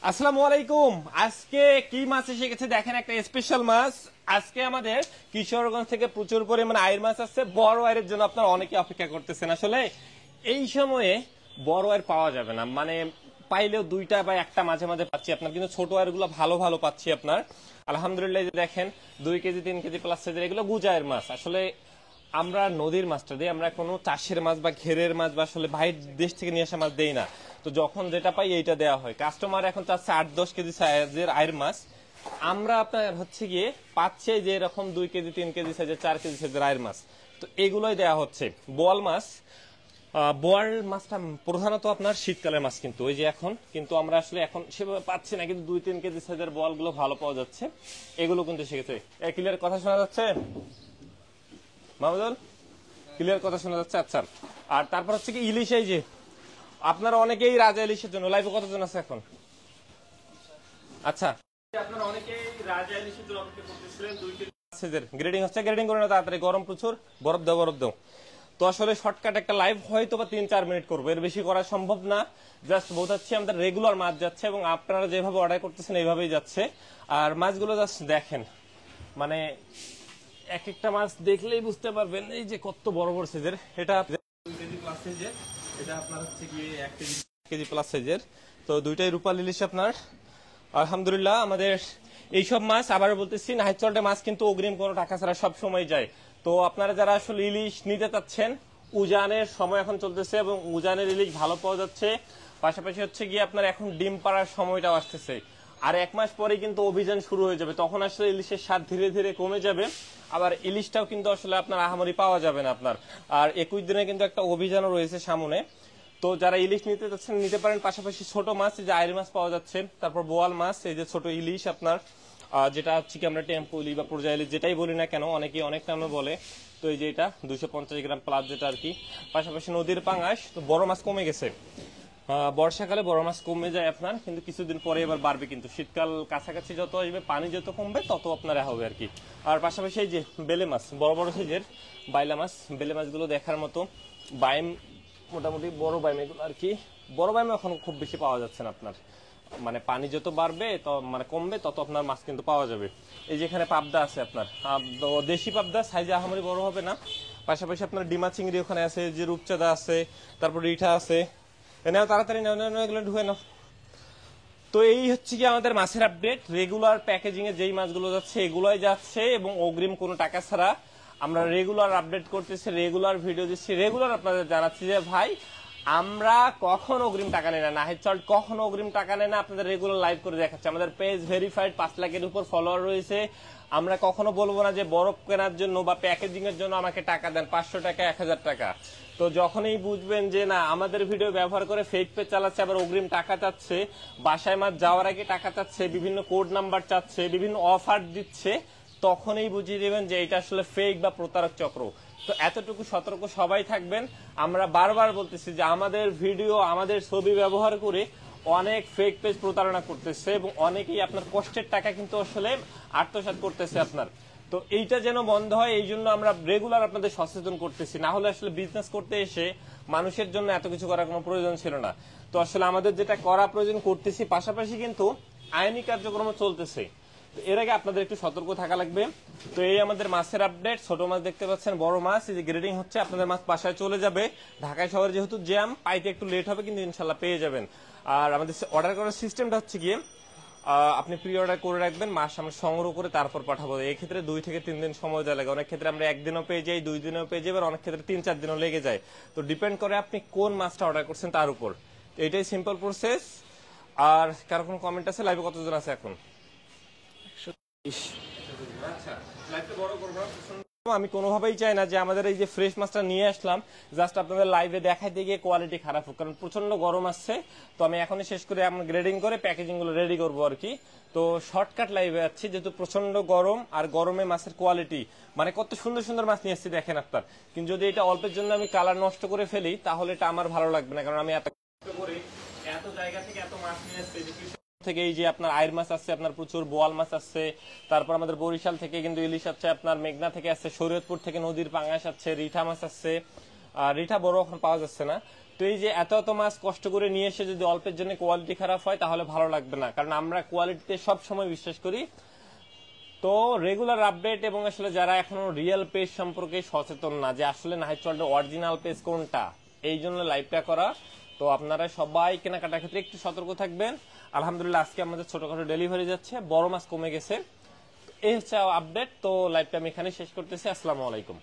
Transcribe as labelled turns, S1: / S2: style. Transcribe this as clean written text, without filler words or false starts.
S1: আসসালামু আলাইকুম। আজকে কি মাছ এসে গেছে দেখেন, একটা স্পেশাল মাছ। আজকে আমাদের কিশোরগঞ্জ থেকে প্রচুর পরিমাণে আইর মাছ আছে। বড় আইরের জন্য আপনারা অনেকে অপেক্ষা করতেছেন। আসলে এই সময়ে বড় আইর পাওয়া যাবে না, মানে পাইলেও দুইটা বা একটা মাঝে মাঝে পাচ্ছি আপনার, কিন্তু ছোট আইর গুলো ভালো ভালো পাচ্ছি আপনার। আলহামদুলিল্লাহ। যে দেখেন 2 কেজি 3 কেজি প্লাস সাইজের এগুলো গুজায়ের মাছ। আসলে আমরা নদীর মাছটা দিই, আমরা কোনো চাষের মাছ বা ঘেরের মাছ বা আসলে বাইরের দেশ থেকে নিয়ে আসা মাছ দেই না। তো যখন যেটা পাই এইটা দেওয়া হয়। কাস্টমার এখন চাচ্ছে 8-10 কেজি সাইজের আইর মাছ। আমরা আপনার হচ্ছে গিয়ে পাচ্ছে যে এরকম 2 কেজি 3 কেজি সাইজের 4 কেজি সাইজের আইর মাছ। তো এগুলোই দেওয়া হচ্ছে। বোয়াল মাছ, বোয়াল মাছটা প্রধানত আপনার শীতকালের মাছ, কিন্তু ওই যে এখন কিন্তু আমরা আসলে এখন সেভাবে পাচ্ছি না, কিন্তু 2-3 কেজি সাইজের বোয়াল গুলো ভালো পাওয়া যাচ্ছে। এগুলো কিন্তু শিখেছে। ক্লিয়ার কথা শোনা যাচ্ছে মাহমুদুল? ক্লিয়ার কথা শোনা যাচ্ছে? আচ্ছা। আর তারপর হচ্ছে কি ইলিশ, এই যে আপনারা অনেকেই রাজা ইলিশের জন্য লাইভে কতজন আছে এখন? আচ্ছা, আপনারা অনেকেই রাজা ইলিশের জন্য অপেক্ষা করতেছিলেন। 2 কেজি সাইজের গ্রেডিং হচ্ছে, গ্রেডিং করে না তাড়াতাড়ি, গরম প্রচুর, বরফ দাও বরফ দাও। তো আসলে শর্টকাট একটা লাইভ হয়তো বা 3-4 মিনিট করবো, এর বেশি করা সম্ভব না। জাস্ট বোঝাচ্ছি আমাদের রেগুলার মাছ যাচ্ছে এবং আপনারা যেভাবে অর্ডার করতেছেন এইভাবেই যাচ্ছে। আর মাছগুলো জাস্ট দেখেন, মানে এক একটা মাছ দেখলেই বুঝতে পারবেন এই যে কত বড় বড় সাইজের। এটা 2 কেজি প্লাস সাইজের, এটা আপনার হচ্ছে গিয়ে 1 কেজি প্লাস সাইজের। তো দুইটাই রূপাল ইলিশ আপনার। আলহামদুলিল্লাহ। আমাদের এইসব মাছ, আবার বলতেছি, নাহিদচলটে মাছ কিন্তু অগ্রিম কোনো টাকা ছাড়া সব সময় যায়। তো আপনারা যারা আসলে ইলিশ নিতে চাচ্ছেন, উজানের সময় এখন চলতেছে এবং উজানের ইলিশ ভালো পাওয়া যাচ্ছে। পাশাপাশি হচ্ছে গিয়ে আপনার এখন ডিম পাড়ার সময়টাও আসতেছে। আর 1 মাস পরে কিন্তু অভিযান শুরু হয়ে যাবে, তখন আসলে ইলিশের স্বাদ ধীরে ধীরে কমে যাবে। আবার ইলিশটাও কিন্তু আসলে আপনার আহামরি পাওয়া যাবে না আপনার। আর 21 দিনে কিন্তু একটা অভিযানও রয়েছে সামনে। তো যারা ইলিশ নিতে চাচ্ছেন নিতে পারেন। পাশাপাশি ছোট মাছ, এই যে আইর মাছ পাওয়া যাচ্ছে, তারপর বোয়াল মাছ, এই যে ছোট ইলিশ আপনার, যেটা হচ্ছে কি আমরা টেম্পো ইলিশ বা পর্যায় ইলিশ যেটাই বলি না কেন, অনেকেই অনেক নামে বলে। তো এই যে এটা 250 গ্রাম প্লাস যেটা আর কি। পাশাপাশি নদীর পাঙাশ। তো বড় মাছ কমে গেছে, বর্ষাকালে বড় মাছ কমে যায় আপনার, কিন্তু কিছুদিন পরে এবার বাড়বে। কিন্তু শীতকাল কাছাকাছি যত আসবে, পানি যত কমবে তত আপনার হবে আর কি। আর পাশাপাশি এই যে বেলে মাছ, বড় বড় সাইজের বাইলা মাছ। বেলে মাছগুলো দেখার মতো, বাইম মোটামুটি বড় বাইম এগুলো আর কি। বড় বাইম এখন খুব বেশি পাওয়া যাচ্ছে না আপনার, মানে পানি যত বাড়বে তো মানে কমবে তত আপনার মাছ কিন্তু পাওয়া যাবে। এই যে এখানে পাবদা আছে আপনার, দেশি পাবদা, সাইজে আহামরি বড় হবে না। পাশাপাশি আপনার ডিমা চিংড়ি ওখানে আছে, যে রূপচাঁদা আছে, তারপর রিঠা আছে। নাও তাড়াতাড়ি নাও, নাও এগুলো ঢুকে নাও। তো এই হচ্ছে কি আমাদের মাছের আপডেট। রেগুলার প্যাকেজিং এ যেই মাছগুলো যাচ্ছে এগুলোই যাচ্ছে এবং অগ্রিম কোনো টাকা ছাড়া আমরা রেগুলার আপডেট করতেছি, রেগুলার ভিডিও দিচ্ছি, রেগুলার আপনাদের জানাচ্ছি যে ভাই আমরা কখন অগ্রিম টাকা নেই না, নাহিদ চল্ট কখনো অগ্রিম টাকা নেয় না। আপনাদের রেগুলার লাইভ করে দেখাচ্ছে, আমাদের পেজ ভেরিফাইড, 5 লাখের উপর ফলোয়ার রয়েছে। আমরা কখনো বলবো না যে বরফ কেনার জন্য বা প্যাকেজিং এর জন্য আমাকে টাকা দেন 500 টাকা 1000 টাকা। তো যখনই বুঝবেন যে না আমাদের ভিডিও ব্যবহার করে ফেক পেজ চালাচ্ছে, আবার অগ্রিম টাকা চাচ্ছে, বাসায় মাছ যাওয়ার আগে টাকা চাচ্ছে, বিভিন্ন কোড নাম্বার চাচ্ছে, বিভিন্ন অফার দিচ্ছে, তখনই বুঝিয়ে দেবেন যে এটা আসলে ফেক বা প্রতারক চক্র। তো এতটুকু সতর্ক সবাই থাকবেন। আমরা বারবার বলতেছি যে আমাদের ভিডিও, আমাদের ছবি ব্যবহার করে অনেক ফেক পেজ প্রতারণা করতেছে এবং অনেকেই আপনার কষ্টের টাকা কিন্তু আসলে আত্মসাৎ করতেছে আপনার। তো এইটা যেন বন্ধ হয়, এই জন্য আমরা রেগুলার আপনাদের সচেতন করতেছি। না হলে আসলে বিজনেস করতে এসে মানুষের জন্য এত কিছু করার কোনো প্রয়োজন ছিল না। তো আসলে আমাদের যেটা করা প্রয়োজন করতেছি, পাশাপাশি কিন্তু আইনি কার্যক্রম চলতেছে। এর আগে আপনাদের একটু সতর্ক থাকা লাগবে। তো এই আমাদের মাছের আপডেট। ছোট মাছ দেখতে পাচ্ছেন, বড় মাছ এই যে গ্রেডিং হচ্ছে, আপনাদের মাছ বাসায় চলে যাবে। ঢাকায় শহরে যেহেতু জ্যাম, পাইতে একটু লেট হবে, কিন্তু ইনশাল্লাহ পেয়ে যাবেন। আর আমাদের অর্ডার করার সিস্টেমটা হচ্ছে গিয়ে আপনি প্রি অর্ডার করে রাখবেন, মাছ আমরা সংগ্রহ করে তারপর পাঠাবো। এই ক্ষেত্রে 2 থেকে 3 দিন সময় দেওয়া লাগে। অনেক ক্ষেত্রে আমরা 1 দিনও পেয়ে যাই, 2 দিনও পেয়ে যাই, অনেক ক্ষেত্রে 3-4 দিনও লেগে যায়। তো ডিপেন্ড করে আপনি কোন মাছটা অর্ডার করছেন তার উপর। এটাই সিম্পল প্রসেস। আর কারো কোনো কমেন্ট আছে? লাইভে কতজন আছে এখন? আচ্ছা, লাইভটা বড় করব না। আমি কোনোভাবেই চাই না যে আমাদের এই যে ফ্রেশ মাছটা নিয়ে আসলাম জাস্ট আপনাদের লাইভে দেখাইতে গিয়ে কোয়ালিটি খারাপ হোক, কারণ প্রচন্ড গরম আসছে। তো আমি এখনই শেষ করে আমরা গ্রেডিং করে প্যাকেজিং গুলো রেডি করবো আর কি। তো শর্টকাট লাইভে যাচ্ছি যেহেতু প্রচন্ড গরম, আর গরমে মাছের কোয়ালিটি মানে কত সুন্দর সুন্দর মাছ নিয়ে আসছি দেখেন আপনার। কিন্তু যদি এটা অল্পের জন্য আমি কালার নষ্ট করে ফেলি তাহলে এটা আমার ভালো লাগবে না, কারণ আমি এত কষ্ট করে এত জায়গা থেকে এত মাছ নিয়ে আসছি। থেকে এই যে আপনার আইর মাছ আছে, আপনার প্রচুর বোয়াল মাছ আছে, তারপর আমাদের বরিশাল থেকে কিন্তু ইলিশ আছে, আপনার মেঘনা থেকে আছে, শরীয়তপুর থেকে নদীর পাঙাশ আছে, রিঠা মাছ আছে। রিঠা বড় এখন পাওয়া যাচ্ছে না। তো তো এই যে এত এত মাছ কষ্ট করে নিয়ে এসে যদি অল্পের জন্য কোয়ালিটি খারাপ হয় তাহলে ভালো লাগবে না, কারণ আমরা কোয়ালিটিতে সব সময় বিশ্বাস করি। তো রেগুলার আপডেট এবং আসলে যারা এখনো রিয়েল পেজ সম্পর্কে সচেতন না যে আসলে নাহিদ ওয়ার্ল্ডের অরিজিনাল পেজ কোনটা, এই জন্য লাইভটা করা। তো আপনারা সবাই কেনাকাটার ক্ষেত্রে একটু সতর্ক থাকবেন। আলহামদুলিল্লাহ আজকে আমাদের ছোটখাটো ডেলিভারি যাচ্ছে, বড় মাছ কমে গেছে। এই হচ্ছে আপডেট। তো লাইভটা আমি এখানে শেষ করতেছি। আসসালামু আলাইকুম।